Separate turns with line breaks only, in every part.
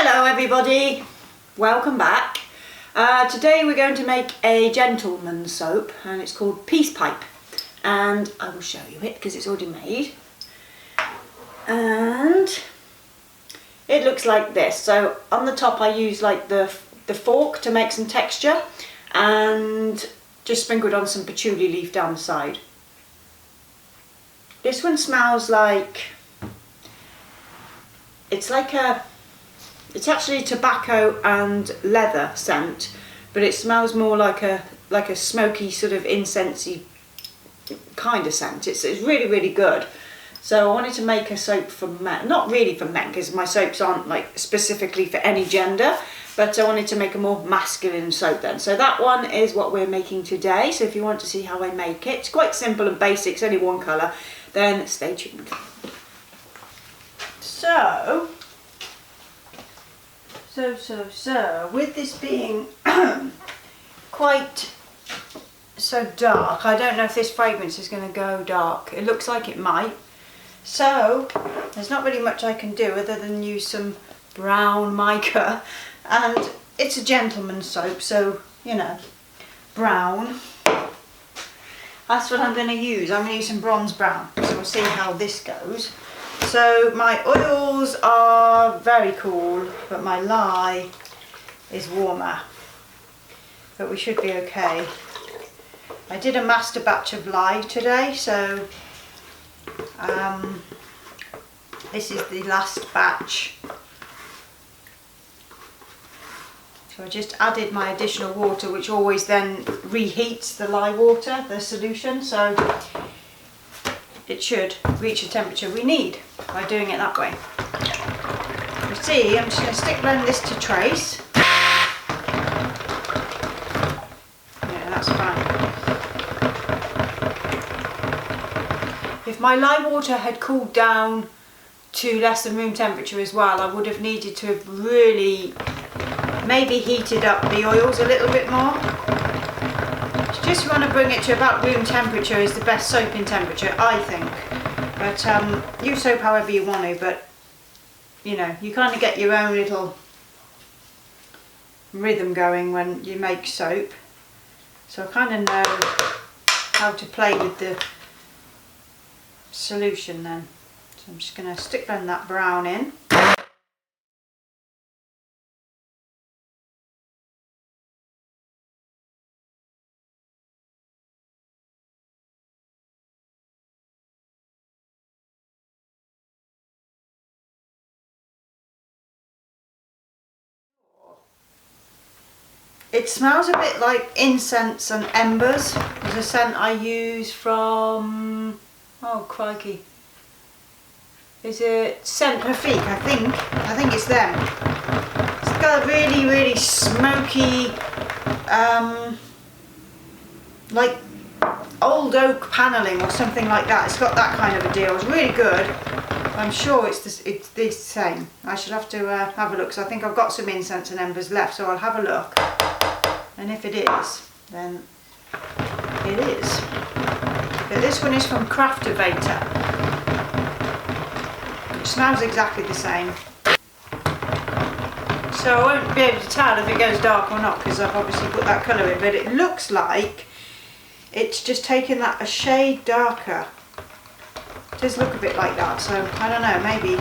Hello everybody, welcome back. Today we're going to make a gentleman's soap and it's called Peace Pipe, and I will show you it because it's already made. And it looks like this. So on the top I use like the fork to make some texture and just sprinkled on some patchouli leaf down the side. This one smells like, it's actually tobacco and leather scent, but it smells more like a smoky sort of incensey kind of scent. It's really good. So I wanted to make a soap for men, not really for men because my soaps aren't like specifically for any gender, but I wanted to make a more masculine soap then. So that one is what we're making today. So if you want to see how I make it, it's quite simple and basic, it's only one colour, then stay tuned. So with this being quite so dark, I don't know if this fragrance is going to go dark. It looks like it might. So there's not really much I can do other than use some brown mica, and it's a gentleman's soap, so you know, brown. That's what I'm going to use. I'm going to use some bronze brown, so we'll see how this goes. So my oils are very cool, but my lye is warmer, but we should be okay. I did a master batch of lye today, so this is the last batch. So I just added my additional water, which always then reheats the lye water, the solution, so it should reach the temperature we need by doing it that way. You see, I'm just going to stick blend this to trace. Yeah, that's fine. If my lye water had cooled down to less than room temperature as well, I would have needed to have really maybe heated up the oils a little bit more. Just want to bring it to about room temperature is the best soaping temperature, I think. But use soap however you want to, but you know, you kind of get your own little rhythm going when you make soap. So I kind of know how to play with the solution then. So I'm just going to stick blend that brown in. It smells a bit like incense and embers. There's a scent I use from, oh crikey, is it Scent Perfect? I think it's them. It's got a really smoky, like old oak panelling or something like that. It's got that kind of a deal. It's really good. I'm sure it's the same. I should have to have a look, because I think I've got some incense and embers left, so I'll have a look. And if it is, then it is. But this one is from Craftivator, which smells exactly the same. So I won't be able to tell if it goes dark or not, because I've obviously put that colour in, but it looks like it's just taken that a shade darker. It does look a bit like that, so I don't know, maybe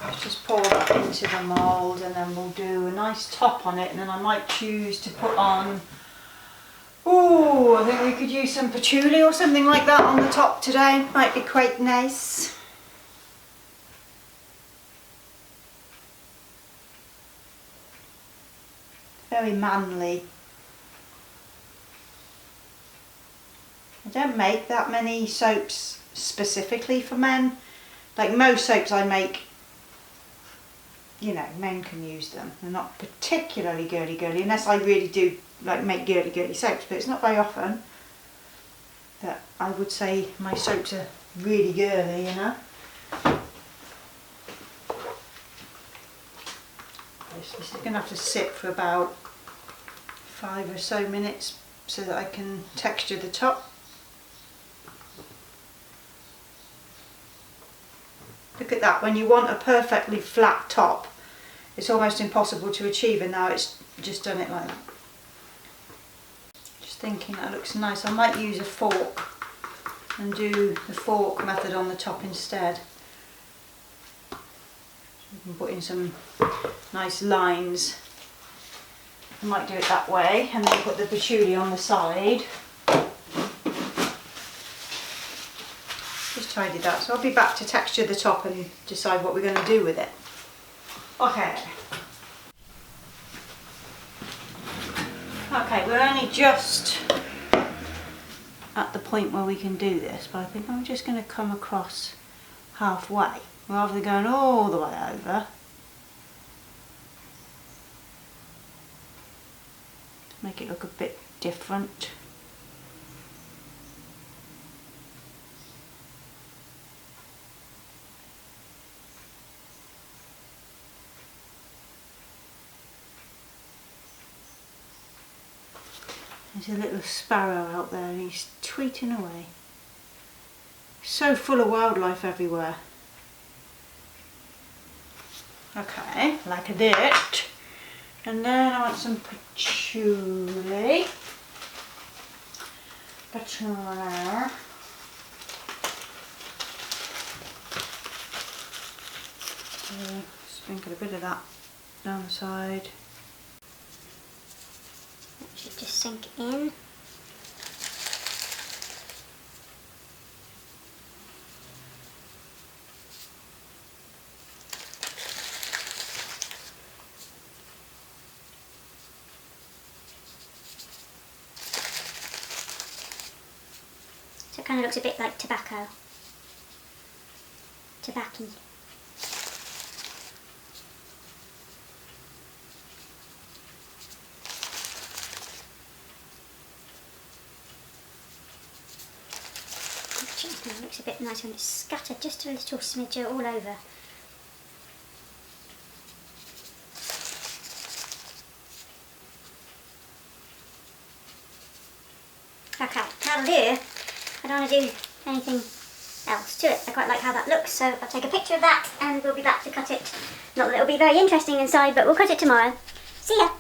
let's just pour that into the mould and then we'll do a nice top on it, and then I might choose to put on, ooh, I think we could use some patchouli or something like that on the top today. Might be quite nice. Very manly. I don't make that many soaps specifically for men. Like most soaps I make, you know, men can use them. They're not particularly girly unless I really do like make girly soaps, but it's not very often that I would say my soaps are really girly, you know. This is going to have to sit for about 5 or so minutes so that I can texture the top. Look at that, when you want a perfectly flat top, it's almost impossible to achieve, and now it's just done it like that. Just thinking that looks nice. I might use a fork and do the fork method on the top instead. You can put in some nice lines. I might do it that way and then put the patchouli on the side. Just tidy that. So I'll be back to texture the top and decide what we're going to do with it. Okay. Okay, we're only just at the point where we can do this, but I think I'm just going to come across halfway rather than going all the way over. Make it look a bit different. There's a little sparrow out there and he's tweeting away. So full of wildlife everywhere. Okay, like a bit. And then I want some patchouli. Patchouli. Sprinkle a bit of that down the side.
That should just sink in. So it kind of looks a bit like tobacco. Tobacco. It looks a bit nice when it's scattered just a little smidge all over. Okay, that'll do. I don't want to do anything else to it. I quite like how that looks, so I'll take a picture of that and we'll be back to cut it. Not that it'll be very interesting inside, but we'll cut it tomorrow. See ya!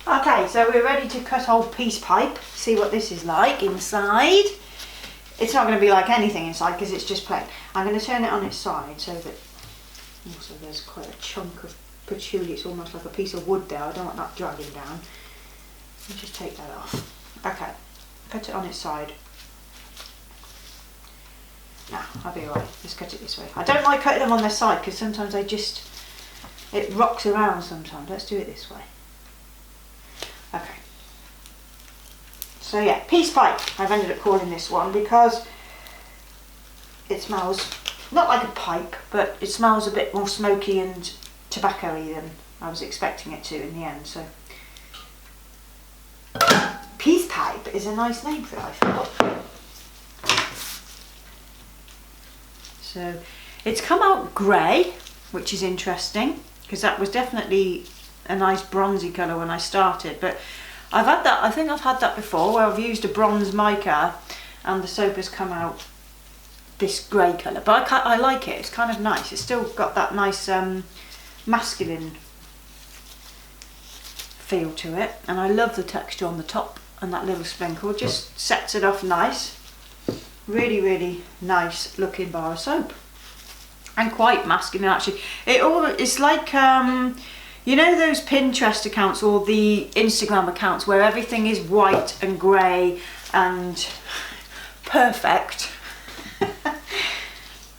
Okay, so we're ready to cut old peace pipe. See what this is like inside. It's not going to be like anything inside because it's just plain. I'm going to turn it on its side so that also there's quite a chunk of patchouli. It's almost like a piece of wood there. I don't want that dragging down. I'll just take that off. Okay, cut it on its side. Nah, I'll be alright. Just cut it this way. I don't like cutting them on their side because sometimes it rocks around sometimes. Let's do it this way. Okay. So yeah, peace pipe I've ended up calling this one because it smells not like a pipe, but it smells a bit more smoky and tobacco-y than I was expecting it to in the end. So peace pipe is a nice name for it, I thought. So it's come out grey, which is interesting because that was definitely a nice bronzy colour when I started, but I've had that, I think I've had that before where I've used a bronze mica and the soap has come out this grey colour, but I like it. It's kind of nice. It's still got that nice masculine feel to it, and I love the texture on the top, and that little sprinkle just sets it off nice. Really, really nice looking bar of soap, and quite masculine actually. It's like you know those Pinterest accounts or the Instagram accounts where everything is white and grey and perfect.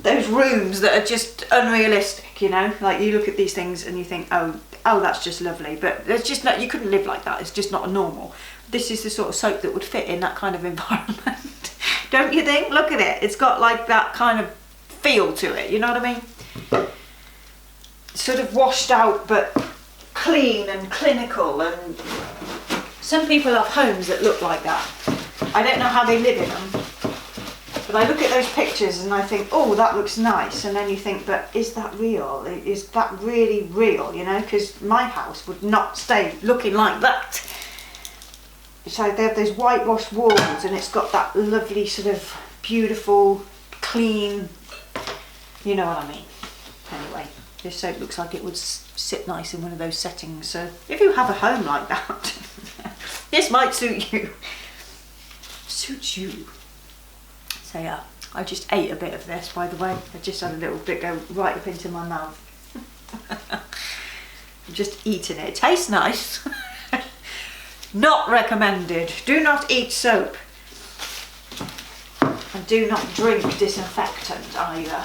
Those rooms that are just unrealistic, you know, like you look at these things and you think, oh that's just lovely, but there's just not, you couldn't live like that. It's just not normal. This is the sort of soap that would fit in that kind of environment. Don't you think? Look at it. It's got like that kind of feel to it, you know what I mean? Sort of washed out but clean and clinical, and some people have homes that look like that. I don't know how they live in them, but I look at those pictures and I think, oh, that looks nice, and then you think, but is that real? Is that really real, you know? Because my house would not stay looking like that. So they have those whitewashed walls and it's got that lovely sort of beautiful, clean, you know what I mean. Anyway, This soap looks like it would sit nice in one of those settings. So if you have a home like that, this might suit you. Suits you. So yeah, I just ate a bit of this, by the way. I just had a little bit go right up into my mouth. I'm just eating it. It tastes nice. Not recommended. Do not eat soap. And do not drink disinfectant either.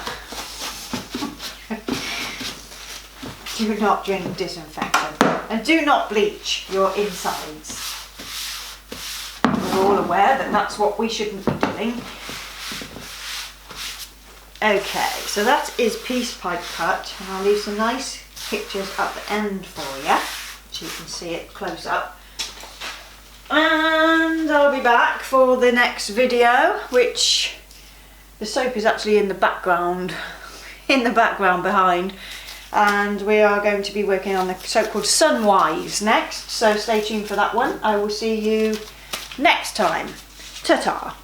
Do not drink disinfectant. And do not bleach your insides. We're all aware that that's what we shouldn't be doing. Okay, so that is peace pipe cut, and I'll leave some nice pictures at the end for you, so you can see it close up. And I'll be back for the next video, which the soap is actually in the background, behind, and we are going to be working on the soap called Sunwise next, so stay tuned for that one. I will see you next time. Ta-ta.